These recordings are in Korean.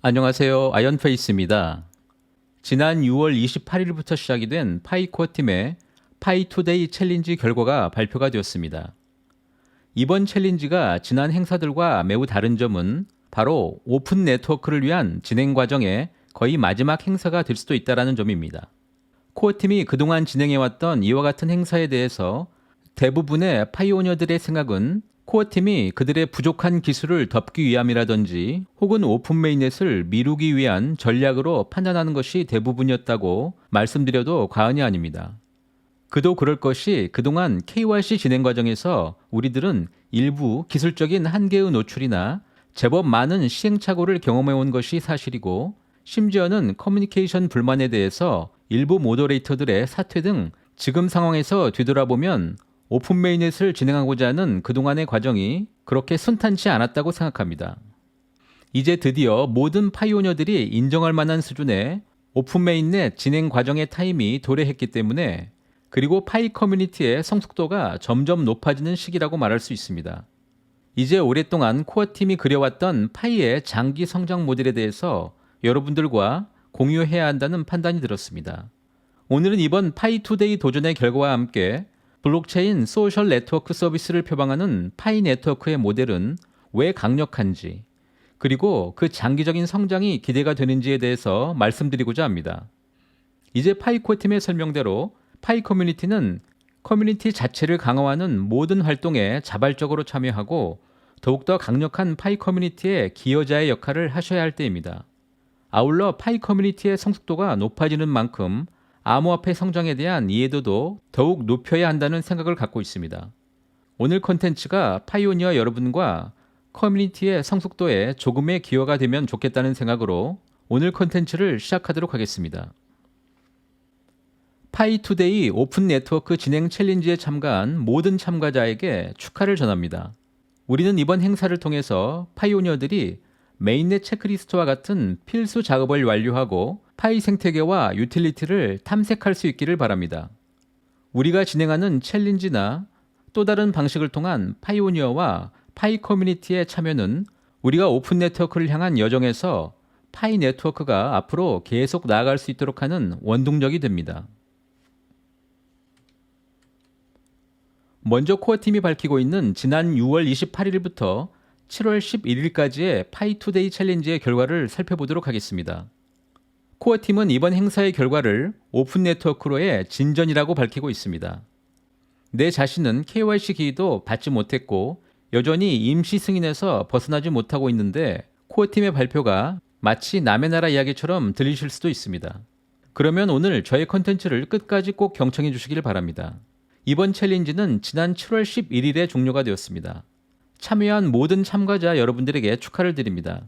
안녕하세요. 아이언페이스입니다. 지난 6월 28일부터 시작이 된 파이코어 팀의 파이투데이 챌린지 결과가 발표가 되었습니다. 이번 챌린지가 지난 행사들과 매우 다른 점은 바로 오픈 네트워크를 위한 진행 과정의 거의 마지막 행사가 될 수도 있다는 점입니다. 코어팀이 그동안 진행해왔던 이와 같은 행사에 대해서 대부분의 파이오니어들의 생각은 코어팀이 그들의 부족한 기술을 덮기 위함이라든지 혹은 오픈 메인넷을 미루기 위한 전략으로 판단하는 것이 대부분이었다고 말씀드려도 과언이 아닙니다. 그도 그럴 것이 그동안 KYC 진행 과정에서 우리들은 일부 기술적인 한계의 노출이나 제법 많은 시행착오를 경험해온 것이 사실이고, 심지어는 커뮤니케이션 불만에 대해서 일부 모더레이터들의 사퇴 등 지금 상황에서 뒤돌아보면 오픈 메인넷을 진행하고자 하는 그동안의 과정이 그렇게 순탄치 않았다고 생각합니다. 이제 드디어 모든 파이오니어들이 인정할 만한 수준의 오픈 메인넷 진행 과정의 타임이 도래했기 때문에, 그리고 파이 커뮤니티의 성숙도가 점점 높아지는 시기라고 말할 수 있습니다. 이제 오랫동안 코어팀이 그려왔던 파이의 장기 성장 모델에 대해서 여러분들과 공유해야 한다는 판단이 들었습니다. 오늘은 이번 파이투데이 도전의 결과와 함께 블록체인 소셜 네트워크 서비스를 표방하는 파이 네트워크의 모델은 왜 강력한지, 그리고 그 장기적인 성장이 기대가 되는지에 대해서 말씀드리고자 합니다. 이제 파이코어 팀의 설명대로 파이 커뮤니티는 커뮤니티 자체를 강화하는 모든 활동에 자발적으로 참여하고 더욱더 강력한 파이 커뮤니티의 기여자의 역할을 하셔야 할 때입니다. 아울러 파이 커뮤니티의 성숙도가 높아지는 만큼 암호화폐 성장에 대한 이해도도 더욱 높여야 한다는 생각을 갖고 있습니다. 오늘 콘텐츠가 파이오니어 여러분과 커뮤니티의 성숙도에 조금의 기여가 되면 좋겠다는 생각으로 오늘 콘텐츠를 시작하도록 하겠습니다. 파이투데이 오픈 네트워크 진행 챌린지에 참가한 모든 참가자에게 축하를 전합니다. 우리는 이번 행사를 통해서 파이오니어들이 메인넷 체크리스트와 같은 필수 작업을 완료하고 파이 생태계와 유틸리티를 탐색할 수 있기를 바랍니다. 우리가 진행하는 챌린지나 또 다른 방식을 통한 파이오니어와 파이 커뮤니티의 참여는 우리가 오픈 네트워크를 향한 여정에서 파이 네트워크가 앞으로 계속 나아갈 수 있도록 하는 원동력이 됩니다. 먼저 코어팀이 밝히고 있는 지난 6월 28일부터 7월 11일까지의 파이투데이 챌린지의 결과를 살펴보도록 하겠습니다. 코어팀은 이번 행사의 결과를 오픈 네트워크로의 진전이라고 밝히고 있습니다. 내 자신은 KYC 기기도 받지 못했고 여전히 임시 승인에서 벗어나지 못하고 있는데, 코어팀의 발표가 마치 남의 나라 이야기처럼 들리실 수도 있습니다. 그러면 오늘 저의 컨텐츠를 끝까지 꼭 경청해 주시길 바랍니다. 이번 챌린지는 지난 7월 11일에 종료가 되었습니다. 참여한 모든 참가자 여러분들에게 축하를 드립니다.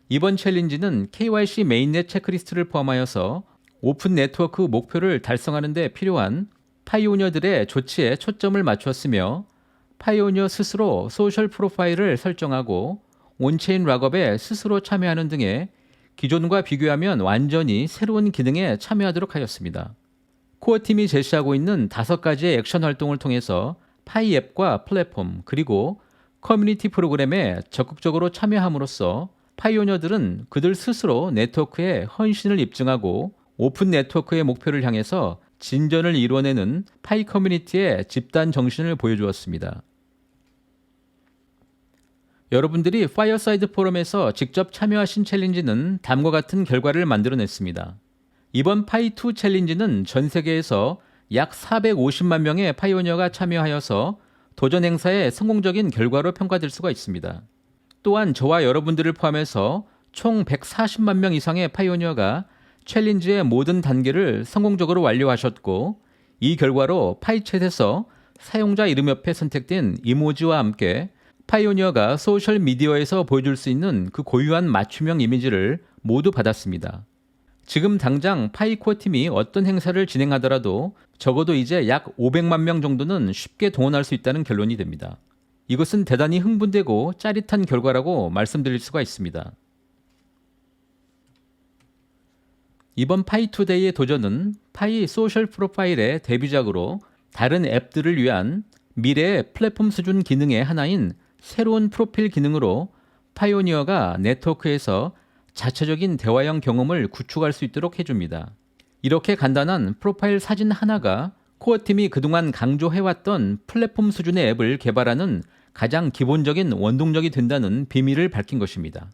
이번 챌린지는 KYC 메인넷 체크리스트를 포함하여서 오픈 네트워크 목표를 달성하는 데 필요한 파이오니어들의 조치에 초점을 맞추었으며, 파이오니어 스스로 소셜 프로파일을 설정하고 온체인 락업에 스스로 참여하는 등의 기존과 비교하면 완전히 새로운 기능에 참여하도록 하였습니다. 코어팀이 제시하고 있는 5가지의 액션 활동을 통해서 파이 앱과 플랫폼 그리고 커뮤니티 프로그램에 적극적으로 참여함으로써 파이오니어들은 그들 스스로 네트워크에 헌신을 입증하고 오픈 네트워크의 목표를 향해서 진전을 이루어내는 파이 커뮤니티의 집단 정신을 보여주었습니다. 여러분들이 파이어사이드 포럼에서 직접 참여하신 챌린지는 다음과 같은 결과를 만들어냈습니다. 이번 파이2 챌린지는 전 세계에서 약 450만 명의 파이오니어가 참여하여서 도전 행사의 성공적인 결과로 평가될 수가 있습니다. 또한 저와 여러분들을 포함해서 총 140만 명 이상의 파이오니어가 챌린지의 모든 단계를 성공적으로 완료하셨고, 이 결과로 파이챗에서 사용자 이름 옆에 선택된 이모지와 함께 파이오니어가 소셜 미디어에서 보여줄 수 있는 그 고유한 맞춤형 이미지를 모두 받았습니다. 지금 당장 파이코어 팀이 어떤 행사를 진행하더라도 적어도 이제 약 500만 명 정도는 쉽게 동원할 수 있다는 결론이 됩니다. 이것은 대단히 흥분되고 짜릿한 결과라고 말씀드릴 수가 있습니다. 이번 파이투데이의 도전은 파이 소셜 프로파일의 데뷔작으로 다른 앱들을 위한 미래의 플랫폼 수준 기능의 하나인 새로운 프로필 기능으로 파이오니어가 네트워크에서 자체적인 대화형 경험을 구축할 수 있도록 해줍니다. 이렇게 간단한 프로파일 사진 하나가 코어팀이 그동안 강조해왔던 플랫폼 수준의 앱을 개발하는 가장 기본적인 원동력이 된다는 비밀을 밝힌 것입니다.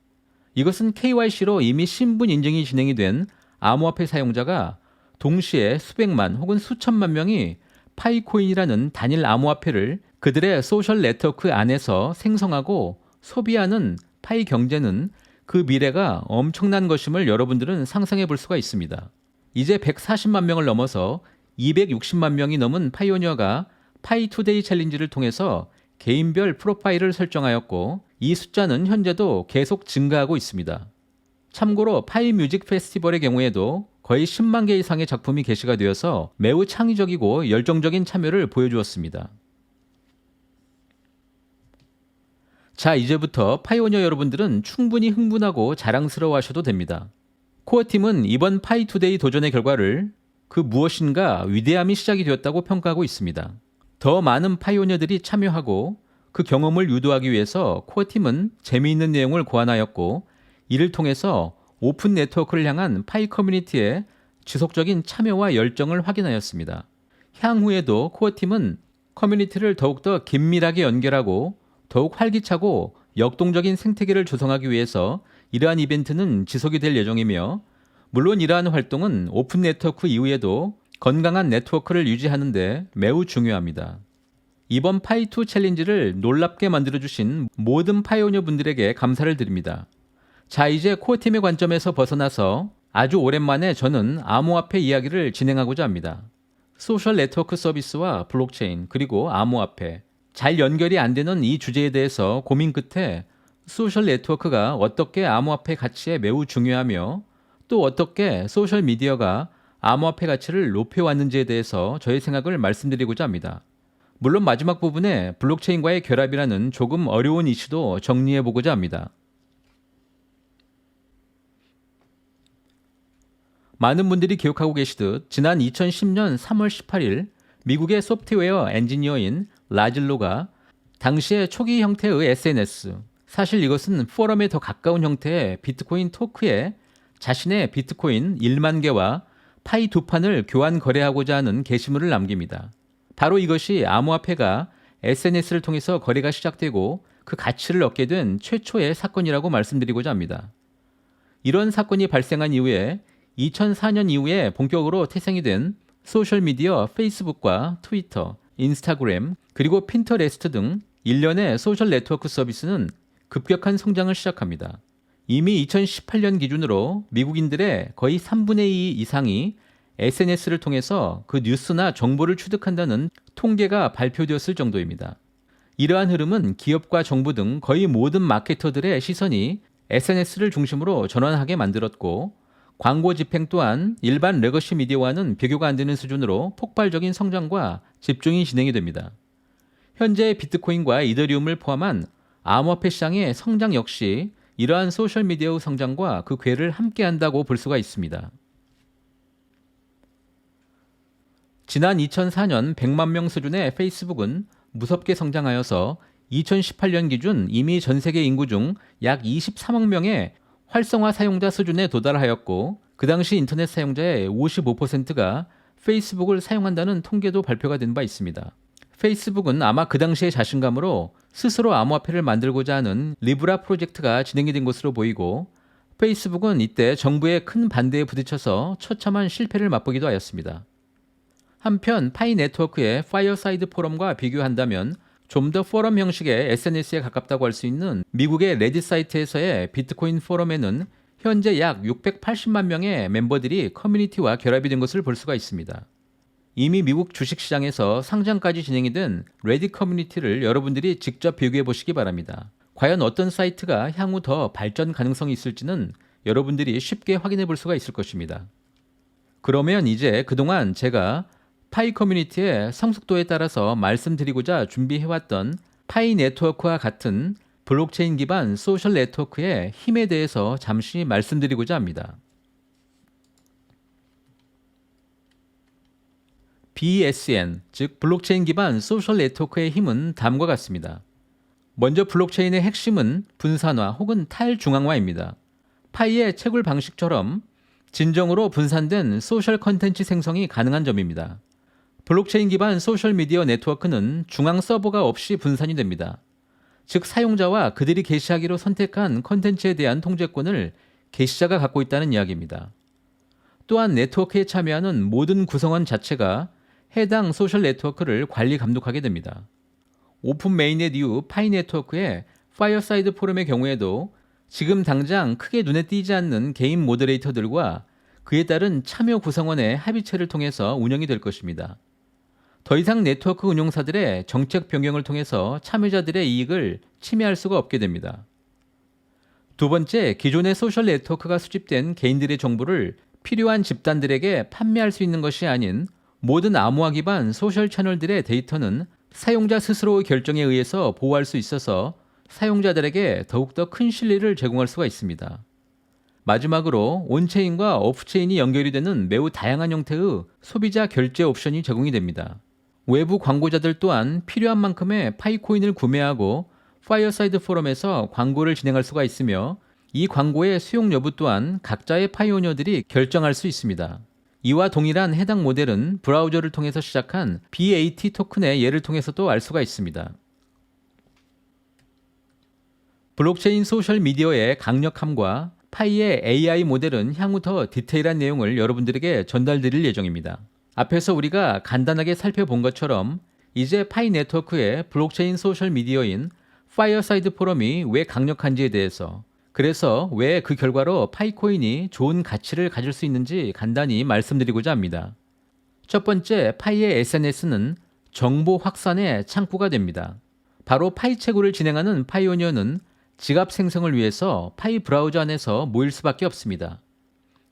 이것은 KYC로 이미 신분 인증이 진행이 된 암호화폐 사용자가 동시에 수백만 혹은 수천만 명이 파이코인이라는 단일 암호화폐를 그들의 소셜 네트워크 안에서 생성하고 소비하는 파이 경제는 그 미래가 엄청난 것임을 여러분들은 상상해 볼 수가 있습니다. 이제 140만 명을 넘어서 260만 명이 넘은 파이오니어가 파이투데이 챌린지를 통해서 개인별 프로파일을 설정하였고 이 숫자는 현재도 계속 증가하고 있습니다. 참고로 파이 뮤직 페스티벌의 경우에도 거의 10만 개 이상의 작품이 게시가 되어서 매우 창의적이고 열정적인 참여를 보여주었습니다. 자, 이제부터 파이오니어 여러분들은 충분히 흥분하고 자랑스러워 하셔도 됩니다. 코어팀은 이번 파이투데이 도전의 결과를 그 무엇인가 위대함이 시작이 되었다고 평가하고 있습니다. 더 많은 파이오니어들이 참여하고 그 경험을 유도하기 위해서 코어팀은 재미있는 내용을 고안하였고 이를 통해서 오픈 네트워크를 향한 파이 커뮤니티의 지속적인 참여와 열정을 확인하였습니다. 향후에도 코어팀은 커뮤니티를 더욱더 긴밀하게 연결하고 더욱 활기차고 역동적인 생태계를 조성하기 위해서 이러한 이벤트는 지속이 될 예정이며 물론 이러한 활동은 오픈 네트워크 이후에도 건강한 네트워크를 유지하는 데 매우 중요합니다. 이번 파이2 챌린지를 놀랍게 만들어주신 모든 파이오니어 분들에게 감사를 드립니다. 자, 이제 코어팀의 관점에서 벗어나서 아주 오랜만에 저는 암호화폐 이야기를 진행하고자 합니다. 소셜 네트워크 서비스와 블록체인 그리고 암호화폐 잘 연결이 안 되는 이 주제에 대해서 고민 끝에 소셜 네트워크가 어떻게 암호화폐 가치에 매우 중요하며 또 어떻게 소셜 미디어가 암호화폐 가치를 높여왔는지에 대해서 저의 생각을 말씀드리고자 합니다. 물론 마지막 부분에 블록체인과의 결합이라는 조금 어려운 이슈도 정리해보고자 합니다. 많은 분들이 기억하고 계시듯 지난 2010년 3월 18일 미국의 소프트웨어 엔지니어인 라즐로가 당시의 초기 형태의 SNS, 사실 이것은 포럼에 더 가까운 형태의 비트코인 토크에 자신의 비트코인 1만 개와 파이 2판을 교환 거래하고자 하는 게시물을 남깁니다. 바로 이것이 암호화폐가 SNS를 통해서 거래가 시작되고 그 가치를 얻게 된 최초의 사건이라고 말씀드리고자 합니다. 이런 사건이 발생한 이후에 2004년 이후에 본격으로 태생이 된 소셜미디어 페이스북과 트위터, 인스타그램, 그리고 핀터레스트 등 일련의 소셜 네트워크 서비스는 급격한 성장을 시작합니다. 이미 2018년 기준으로 미국인들의 거의 3분의 2 이상이 SNS를 통해서 그 뉴스나 정보를 취득한다는 통계가 발표되었을 정도입니다. 이러한 흐름은 기업과 정부 등 거의 모든 마케터들의 시선이 SNS를 중심으로 전환하게 만들었고 광고 집행 또한 일반 레거시 미디어와는 비교가 안 되는 수준으로 폭발적인 성장과 집중이 진행이 됩니다. 현재 비트코인과 이더리움을 포함한 암호화폐 시장의 성장 역시 이러한 소셜미디어의 성장과 그 궤를 함께한다고 볼 수가 있습니다. 지난 2004년 100만 명 수준의 페이스북은 무섭게 성장하여서 2018년 기준 이미 전 세계 인구 중 약 23억 명의 활성화 사용자 수준에 도달하였고 그 당시 인터넷 사용자의 55%가 페이스북을 사용한다는 통계도 발표가 된 바 있습니다. 페이스북은 아마 그 당시의 자신감으로 스스로 암호화폐를 만들고자 하는 리브라 프로젝트가 진행이 된 것으로 보이고 페이스북은 이때 정부의 큰 반대에 부딪혀서 처참한 실패를 맛보기도 하였습니다. 한편 파이 네트워크의 파이어사이드 포럼과 비교한다면 좀 더 포럼 형식의 SNS에 가깝다고 할 수 있는 미국의 레딧 사이트에서의 비트코인 포럼에는 현재 약 680만 명의 멤버들이 커뮤니티와 결합이 된 것을 볼 수가 있습니다. 이미 미국 주식시장에서 상장까지 진행이 된 레딧 커뮤니티를 여러분들이 직접 비교해 보시기 바랍니다. 과연 어떤 사이트가 향후 더 발전 가능성이 있을지는 여러분들이 쉽게 확인해 볼 수가 있을 것입니다. 그러면 이제 그동안 제가 파이 커뮤니티의 성숙도에 따라서 말씀드리고자 준비해왔던 파이 네트워크와 같은 블록체인 기반 소셜 네트워크의 힘에 대해서 잠시 말씀드리고자 합니다. BSN, 즉 블록체인 기반 소셜 네트워크의 힘은 다음과 같습니다. 먼저 블록체인의 핵심은 분산화 혹은 탈중앙화입니다. 파이의 채굴 방식처럼 진정으로 분산된 소셜 컨텐츠 생성이 가능한 점입니다. 블록체인 기반 소셜미디어 네트워크는 중앙 서버가 없이 분산이 됩니다. 즉 사용자와 그들이 게시하기로 선택한 컨텐츠에 대한 통제권을 게시자가 갖고 있다는 이야기입니다. 또한 네트워크에 참여하는 모든 구성원 자체가 해당 소셜 네트워크를 관리 감독하게 됩니다. 오픈 메인넷 이후 파이 네트워크의 파이어사이드 포럼의 경우에도 지금 당장 크게 눈에 띄지 않는 개인 모더레이터들과 그에 따른 참여 구성원의 합의체를 통해서 운영이 될 것입니다. 더 이상 네트워크 운용사들의 정책 변경을 통해서 참여자들의 이익을 침해할 수가 없게 됩니다. 두 번째, 기존의 소셜 네트워크가 수집된 개인들의 정보를 필요한 집단들에게 판매할 수 있는 것이 아닌 모든 암호화 기반 소셜 채널들의 데이터는 사용자 스스로의 결정에 의해서 보호할 수 있어서 사용자들에게 더욱더 큰 신뢰를 제공할 수가 있습니다. 마지막으로 온체인과 오프체인이 연결이 되는 매우 다양한 형태의 소비자 결제 옵션이 제공이 됩니다. 외부 광고자들 또한 필요한 만큼의 파이코인을 구매하고 파이어사이드 포럼에서 광고를 진행할 수가 있으며 이 광고의 수용 여부 또한 각자의 파이오니어들이 결정할 수 있습니다. 이와 동일한 해당 모델은 브라우저를 통해서 시작한 BAT 토큰의 예를 통해서도 알 수가 있습니다. 블록체인 소셜 미디어의 강력함과 파이의 AI 모델은 향후 더 디테일한 내용을 여러분들에게 전달드릴 예정입니다. 앞에서 우리가 간단하게 살펴본 것처럼 이제 파이 네트워크의 블록체인 소셜 미디어인 파이어사이드 포럼이 왜 강력한지에 대해서, 그래서 왜 그 결과로 파이코인이 좋은 가치를 가질 수 있는지 간단히 말씀드리고자 합니다. 첫 번째, 파이의 SNS는 정보 확산의 창구가 됩니다. 바로 파이 채굴을 진행하는 파이오니어는 지갑 생성을 위해서 파이 브라우저 안에서 모일 수밖에 없습니다.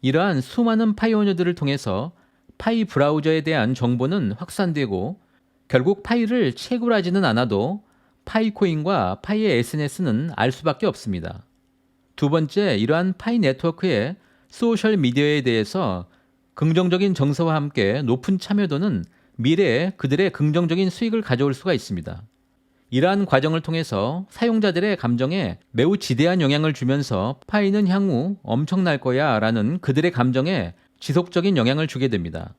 이러한 수많은 파이오니어들을 통해서 파이 브라우저에 대한 정보는 확산되고 결국 파이를 채굴하지는 않아도 파이코인과 파이의 SNS는 알 수밖에 없습니다. 두 번째, 이러한 파이 네트워크의 소셜 미디어에 대해서 긍정적인 정서와 함께 높은 참여도는 미래에 그들의 긍정적인 수익을 가져올 수가 있습니다. 이러한 과정을 통해서 사용자들의 감정에 매우 지대한 영향을 주면서 파이는 향후 엄청날 거야 라는 그들의 감정에 지속적인 영향을 주게 됩니다.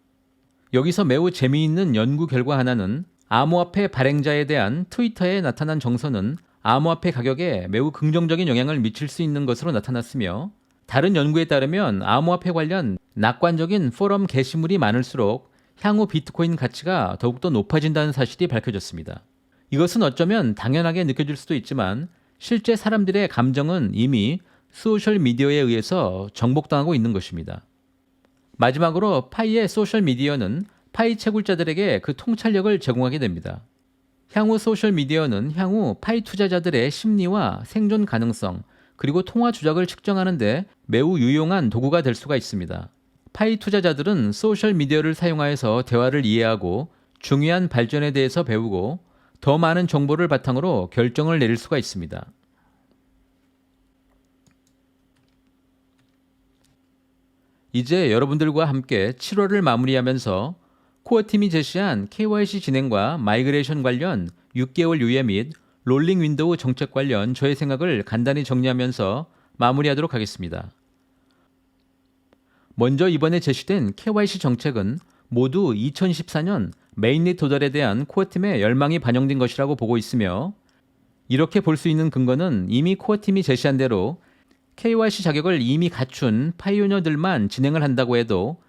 여기서 매우 재미있는 연구 결과 하나는 암호화폐 발행자에 대한 트위터에 나타난 정서는 암호화폐 가격에 매우 긍정적인 영향을 미칠 수 있는 것으로 나타났으며, 다른 연구에 따르면 암호화폐 관련 낙관적인 포럼 게시물이 많을수록 향후 비트코인 가치가 더욱더 높아진다는 사실이 밝혀졌습니다. 이것은 어쩌면 당연하게 느껴질 수도 있지만 실제 사람들의 감정은 이미 소셜미디어에 의해서 정복당하고 있는 것입니다. 마지막으로 파이의 소셜미디어는 파이 채굴자들에게 그 통찰력을 제공하게 됩니다. 향후 소셜미디어는 향후 파이 투자자들의 심리와 생존 가능성 그리고 통화 조작을 측정하는 데 매우 유용한 도구가 될 수가 있습니다. 파이 투자자들은 소셜미디어를 사용하여서 대화를 이해하고 중요한 발전에 대해서 배우고 더 많은 정보를 바탕으로 결정을 내릴 수가 있습니다. 이제 여러분들과 함께 7월을 마무리하면서 코어팀이 제시한 KYC 진행과 마이그레이션 관련 6개월 유예 및 롤링 윈도우 정책 관련 저의 생각을 간단히 정리하면서 마무리하도록 하겠습니다. 먼저 이번에 제시된 KYC 정책은 모두 2014년 메인넷 도달에 대한 코어팀의 열망이 반영된 것이라고 보고 있으며, 이렇게 볼 수 있는 근거는 이미 코어팀이 제시한 대로 KYC 자격을 이미 갖춘 파이오니어들만 진행을 한다고 해도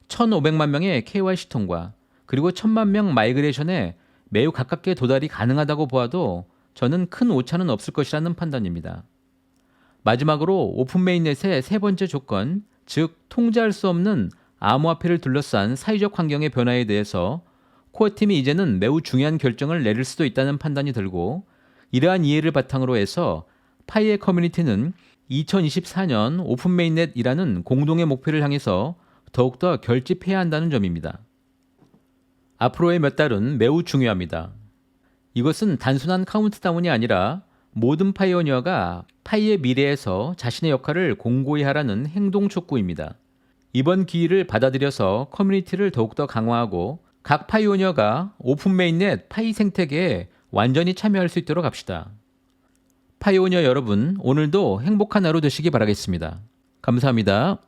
1,500만 명의 KYC 통과 그리고 1,000만 명 마이그레이션에 매우 가깝게 도달이 가능하다고 보아도 저는 큰 오차는 없을 것이라는 판단입니다. 마지막으로 오픈 메인넷의 세 번째 조건, 즉 통제할 수 없는 암호화폐를 둘러싼 사회적 환경의 변화에 대해서 코어팀이 이제는 매우 중요한 결정을 내릴 수도 있다는 판단이 들고, 이러한 이해를 바탕으로 해서 파이의 커뮤니티는 2024년 오픈 메인넷이라는 공동의 목표를 향해서 더욱더 결집해야 한다는 점입니다. 앞으로의 몇 달은 매우 중요합니다. 이것은 단순한 카운트다운이 아니라 모든 파이오니어가 파이의 미래에서 자신의 역할을 공고히 하라는 행동 촉구입니다. 이번 기회를 받아들여서 커뮤니티를 더욱더 강화하고 각 파이오니어가 오픈 메인넷 파이 생태계에 완전히 참여할 수 있도록 합시다. 파이오니어 여러분, 오늘도 행복한 하루 되시기 바라겠습니다. 감사합니다.